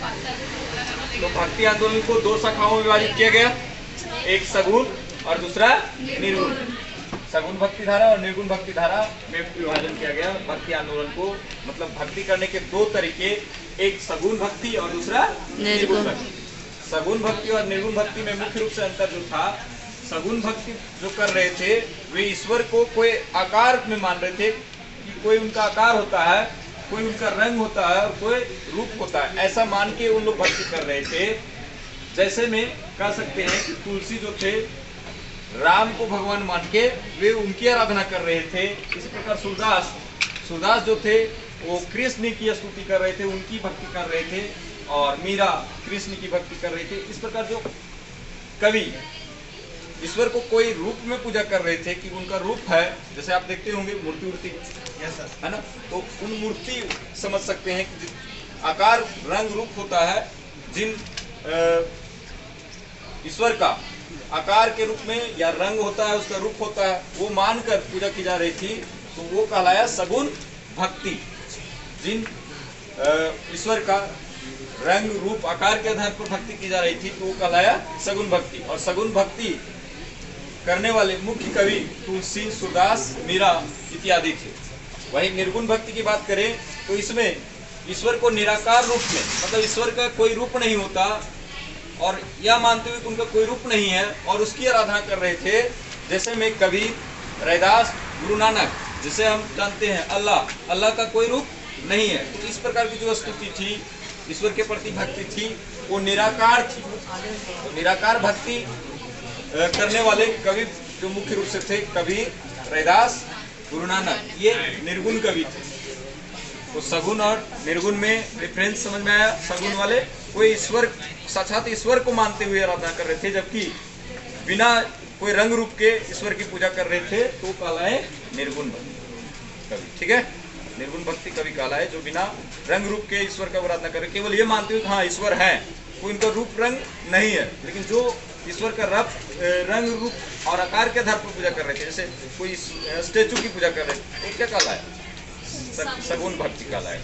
तो भक्ति आंदोलन को दो शाखाओं में विभाजित किया गया, एक सगुण और दूसरा निर्गुण। सगुण भक्ति धारा और निर्गुण भक्ति धारा में विभाजन किया गया भक्ति आंदोलन को। मतलब भक्ति करने के दो तरीके, एक सगुण भक्ति और दूसरा निर्गुण भक्ति। सगुण भक्ति और निर्गुण भक्ति में मुख्य रूप से अंतर जो था, सगुण भक्ति जो कर रहे थे वे ईश्वर को कोई आकार में मान रहे थे कि कोई उनका आकार होता है, कोई उनका रंग होता है और कोई रूप होता है, ऐसा मान के उन लोग भक्ति कर रहे थे। जैसे में कह सकते हैं कि तुलसी जो थे राम को भगवान मान के वे उनकी आराधना कर रहे थे। इसी प्रकार सूरदास जो थे वो कृष्ण की स्तुति कर रहे थे, उनकी भक्ति कर रहे थे, और मीरा कृष्ण की भक्ति कर रहे थे। इस प्रकार जो कवि ईश्वर को कोई रूप में पूजा कर रहे थे कि उनका रूप है, जैसे आप देखते होंगे मूर्ति है ना, तो उन मूर्ति समझ सकते हैं कि आकार रंग रूप होता है, जिन ईश्वर का आकार के रूप में या रंग होता है, उसका रूप होता है, वो मानकर पूजा की जा रही थी, तो वो कहलाया सगुण भक्ति। जिन ईश्वर का रंग रूप आकार के आधार पर भक्ति की जा रही थी तो वो कहलाया सगुण भक्ति। और सगुण भक्ति करने वाले मुख्य कवि तुलसी, सूरदास, मीरा इत्यादि थे। वही निर्गुण भक्ति की बात करें तो इसमें ईश्वर को निराकार रूप में, मतलब ईश्वर का कोई रूप नहीं होता और यह मानते हुए कि उनका कोई रूप नहीं है और उसकी आराधना कर रहे थे। जैसे में कबीर, रैदास, गुरु नानक, जिसे हम जानते हैं अल्लाह का कोई रूप नहीं है। तो इस प्रकार की जो स्तुति थी, ईश्वर के प्रति भक्ति थी, वो निराकार थी। तो निराकार भक्ति करने वाले कवि जो मुख्य रूप से थे, कबीर, रैदास, गुरु नानक, ये निर्गुण कवि थे। तो सगुण और निर्गुण में डिफरेंस समझ में आया। सगुण वाले कोई ईश्वर, साक्षात ईश्वर को मानते हुए आराधना कर रहे थे, जबकि बिना कोई रंग रूप के ईश्वर की पूजा कर रहे थे, तो कहलाए निर्गुण कवि। ठीक है, निर्गुण भक्ति कवि कहलाए जो बिना रंग रूप के ईश्वर का आराधना कर रहे, केवल ये मानते हुए हाँ ईश्वर है, कोई इनका रूप रंग नहीं है, लेकिन जो ईश्वर का रंग रूप और आकार के आधार पर पूजा कर रहे थे, जैसे कोई स्टेचू की पूजा कर रहे थे, तो क्या कहलाए? सगुण भक्ति कहलाए।